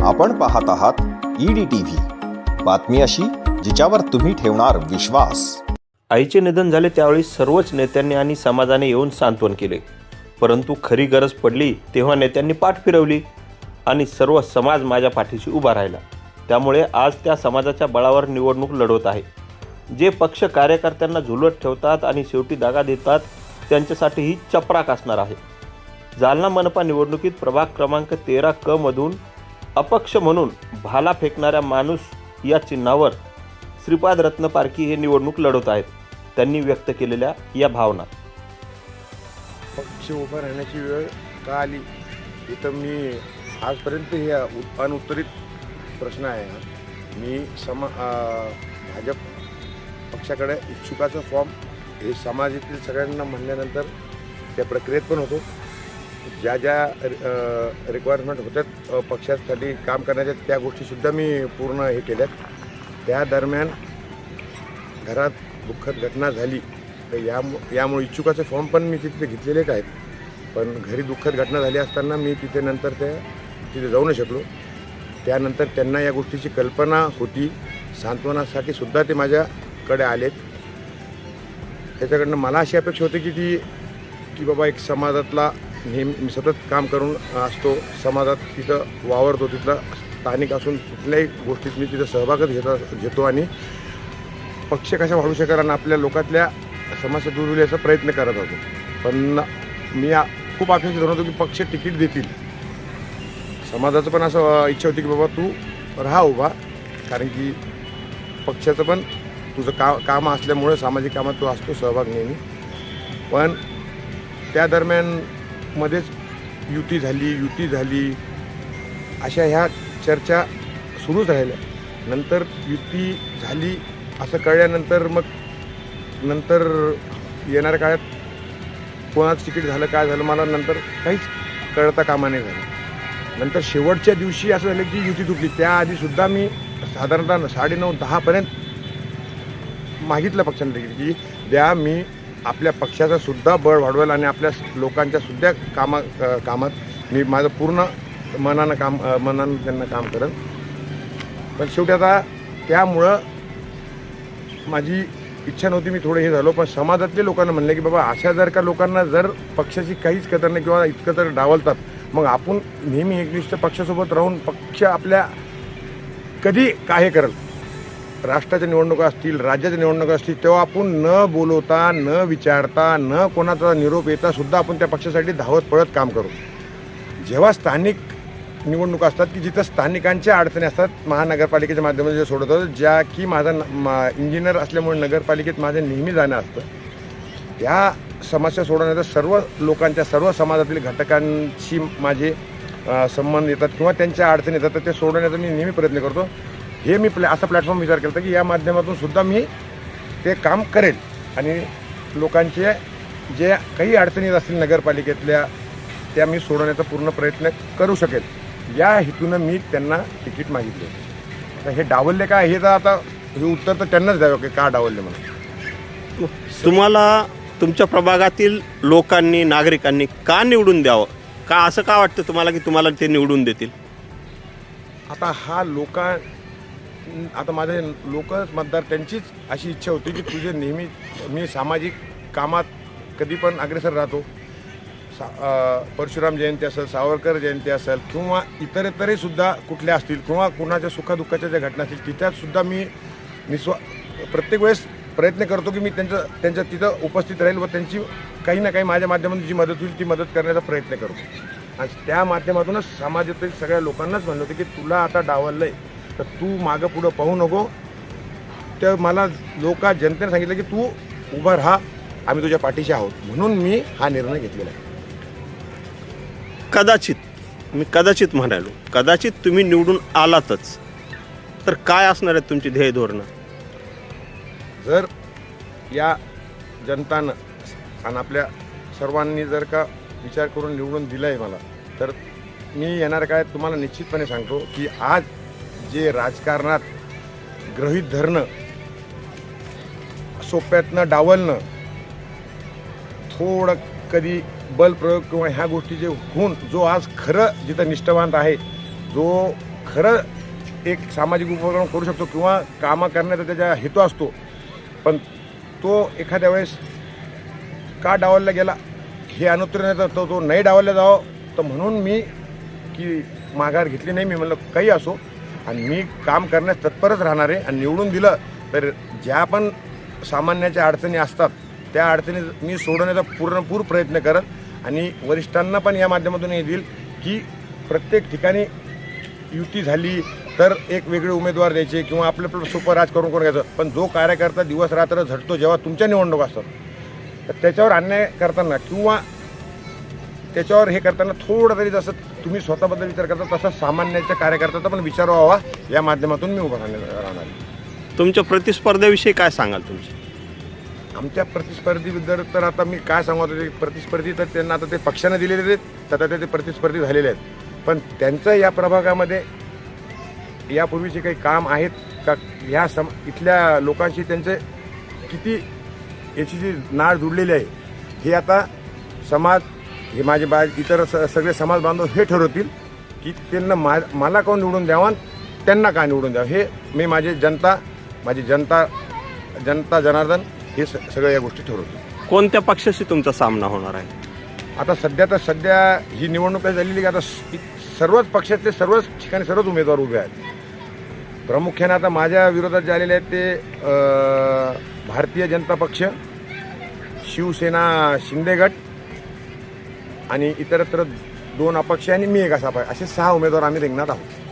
आपण पाहत आहात EDTV, बातमी अशी जिच्यावर तुम्ही ठेवणार विश्वास। आईचे निधन झाले त्यावेळी सर्वच नेत्यांनी आणि समाजाने येऊन सांत्वन केले, परंतु खरी गरज पडली तेव्हा नेत्यांनी पाठ फिरवली आणि सर्व समाज माझ्या पाठीशी उभा राहिला। त्यामुळे आज त्या समाजाच्या बळावर निवडणूक लढवत आहे। जे पक्ष कार्यकर्त्यांना झुलत ठेवतात आणि शेवटी दागा देतात त्यांच्यासाठी ही चपराक असणार आहे। जालना मनपा निवडणुकीत प्रभाग क्रमांक 13 क मधून अपक्ष म्हणून भाला फेकणाऱ्या माणूस या चिन्हावर श्रीपाद रत्न पारखी हे निवडणूक लढवत आहेत। त्यांनी व्यक्त केलेल्या या भावना। पक्ष उभा राहण्याची वेळ का आली हे तर मी आजपर्यंत हे अनुत्तरित प्रश्न आहे। मी भाजप पक्षाकडे इच्छुकाचा फॉर्म हे समाजातील सगळ्यांना म्हणल्यानंतर त्या प्रक्रियेत पण होतो। ज्या ज्या रिक्वायरमेंट होत्यात पक्षासाठी काम करण्याच्या त्या गोष्टीसुद्धा मी पूर्ण हे केल्यात। त्या दरम्यान घरात दुःखद घटना झाली तर यामुळे इच्छुकाचे फॉर्म पण मी तिथे घेतलेलेच आहेत, पण घरी दुःखद घटना झाली असताना मी तिथे नंतर तिथे जाऊ न शकलो। त्यानंतर त्यांना या गोष्टीची कल्पना होती, सांत्वनासाठी सुद्धा ते माझ्याकडे आलेत। त्याच्याकडनं मला अशी अपेक्षा होती की बाबा एक समाजातला नेहमी सतत काम करून असतो, समाजात तिथं वावरतो, तिथला स्थानिक असून कुठल्याही गोष्टीत मी तिथं सहभागच घेतो आणि पक्ष कशा वाढू शकेल आणि आपल्या लोकातल्या समस्या दूर होईल याचा प्रयत्न करत होतो। पण मी खूप अपेक्षित होतो की पक्ष तिकीट देतील। समाजाचं पण असं इच्छा होती की बाबा तू राहा उभा, कारण की पक्षाचं पण तुझं काम असल्यामुळे सामाजिक कामात तू असतो सहभाग नेहमी। पण त्या दरम्यान मध्येच युती झाली अशा ह्या चर्चा सुरूच राहिल्या। नंतर युती झाली असं कळल्यानंतर मग नंतर येणाऱ्या काळात कोणाचं तिकीट झालं काय झालं मला नंतर काहीच कळता कामा नाही झालं। नंतर शेवटच्या दिवशी असं झालं की युती तुटली। त्याआधीसुद्धा मी साधारणतः 9:30-10 पर्यंत मागितलं पक्षाने तिकीट की द्या, मी आपल्या पक्षाचं सुद्धा बळ वाढवेल आणि आपल्या लोकांच्या सुद्धा कामात मी माझं पूर्ण मनानं त्यांना काम करेन। पण शेवटी आता त्यामुळं माझी इच्छा नव्हती, मी थोडं हे झालो। पण समाजातले लोकांना म्हणले की बाबा अशा जर का लोकांना जर पक्षाची काहीच कदर नाही किंवा इतकं तर डावलतात, मग आपण नेहमी एकनिष्ठ पक्षासोबत राहून पक्ष आपल्या कधी काय करेल, राष्ट्राच्या निवडणुका असतील, राज्याच्या निवडणुका असतील, तेव्हा आपण न बोलवता न विचारता न कोणाचा निरोप येता सुद्धा आपण त्या पक्षासाठी धावत पळत काम करू। जेव्हा स्थानिक निवडणुका असतात की जिथं स्थानिकांच्या अडचणी असतात, महानगरपालिकेच्या माध्यमातून जे सोडवतात, ज्या की माझा इंजिनियर असल्यामुळे नगरपालिकेत माझं नेहमी जाणं असतं, त्या समस्या सोडवण्याचा सर्व लोकांच्या सर्व समाजातील घटकांशी माझे संबंध येतात किंवा त्यांच्या अडचणी येतात, तर ते सोडवण्याचा मी नेहमी प्रयत्न करतो। हे मी असा प्लॅटफॉर्म विचार केला की या माध्यमातून सुद्धा मी ते काम करेल आणि लोकांचे जे काही अडचणी असतील नगरपालिकेतल्या त्या मी सोडवण्याचा पूर्ण प्रयत्न करू शकेल, या हेतूनं मी त्यांना तिकीट मागितले। तर हे डावलले का हे तर आता हे उत्तर तर त्यांनाच द्यावं की का डावलले म्हणून। तुम्हाला तुमच्या प्रभागातील लोकांनी नागरिकांनी का निवडून द्यावं, का असं का वाटतं तुम्हाला की तुम्हाला ते निवडून देतील? आता आता माझे लोक मतदार त्यांचीच अशी इच्छा होती की तुझे नेहमी मी सामाजिक कामात कधी पण अग्रेसर राहतो। परशुराम जयंती असेल, सावरकर जयंती असेल किंवा इतरही सुद्धा कुठल्या असतील किंवा कुणाच्या सुखादुःखाच्या ज्या घटना असतील तिथं सुद्धा मी प्रत्येक वेळेस प्रयत्न करतो की मी त्यांच्या तिथं उपस्थित राहील व त्यांची काही ना काही माझ्या माध्यमातून जी मदत होईल ती मदत करण्याचा प्रयत्न करतो। आणि त्या माध्यमातूनच समाजातील सगळ्या लोकांनाच म्हणलं होतं की तुला आता डावललं आहे तर तू मागं पुढं पाहू नको। तर मला जनतेने सांगितलं की तू उभं राहा, आम्ही तुझ्या पाठीशी आहोत, म्हणून मी हा निर्णय घेतलेला आहे। कदाचित म्हणालो, कदाचित तुम्ही निवडून आलातच तर काय असणार आहे तुमची ध्येय धोरणं? जर या जनतानं आणि आपल्या सर्वांनी जर का विचार करून निवडून दिलं आहे मला, तर मी येणार काय तुम्हाला निश्चितपणे सांगतो की आज जे राजकारणात गृहीत धरणं, सोप्यातनं डावलणं, थोडं कधी बल प्रयोग किंवा ह्या गोष्टी जे होऊन जो आज खरं जिथं निष्ठावान आहे, जो खरं एक सामाजिक उपक्रम करू शकतो किंवा कामं करण्याचा त्याचा हेतू असतो, पण तो एखाद्या वेळेस का डावलला गेला हे अनुत्तर नाही, तर तो नाही डावलला जावं. तर म्हणून मी की माघार घेतली नाही. मी म्हणलं काही असो आणि मी काम करण्यास तत्परच राहणार आहे. आणि निवडून दिलं तर ज्या पण सामान्याच्या अडचणी असतात त्या अडचणी मी सोडवण्याचा पूर्णपूर प्रयत्न करत आणि वरिष्ठांना पण या माध्यमातून हे देईल की प्रत्येक ठिकाणी युती झाली तर एक वेगळे उमेदवार द्यायचे किंवा आपलं सोपं राज करून घ्यायचं, पण जो कार्यकर्ता दिवस रात्र झटतो जेव्हा तुमच्या निवडणूक असतात तर त्याच्यावर अन्याय करताना किंवा त्याच्यावर हे करताना थोडं तरी जसं तुम्ही स्वतःबद्दल विचार करता तसा सामान्याच्या कार्यकर्त्याचा पण विचार व्हावा या माध्यमातून मी उभं राहणार. तुमच्या प्रतिस्पर्ध्याविषयी काय सांगाल तुमची? आमच्या प्रतिस्पर्धीबद्दल तर आता मी काय सांगू, ते प्रतिस्पर्धी तर त्यांना आता ते पक्षाने दिलेले आहेत, तर ते प्रतिस्पर्धी झालेले आहेत, पण त्यांचं या प्रभागामध्ये यापूर्वीचे काही काम आहेत का, ह्या इथल्या लोकांशी त्यांचे किती याची जी नाळ जुडलेली आहे हे आता समाज हे माझे इतर सगळे समाज बांधव हे ठरवतील की त्यांना मला कोण निवडून द्यावं आणि त्यांना का निवडून द्यावं. हे मी माझी जनता जनार्दन हे सगळ्या या गोष्टी ठरवतील. कोणत्या पक्षाशी तुमचा सामना होणार आहे? आता सध्या ही निवडणूक झालेली की आता सर्वच पक्षातले सर्वच ठिकाणी सर्वच उमेदवार उभे आहेत. प्रामुख्याने आता माझ्या विरोधात जे आलेले आहेत ते भारतीय जनता पक्ष, शिवसेना शिंदे गट आणि इतरत्र 2 अपक्ष आणि मी एक असा असे 6 उमेदवार आम्ही रिंगणात आहोत.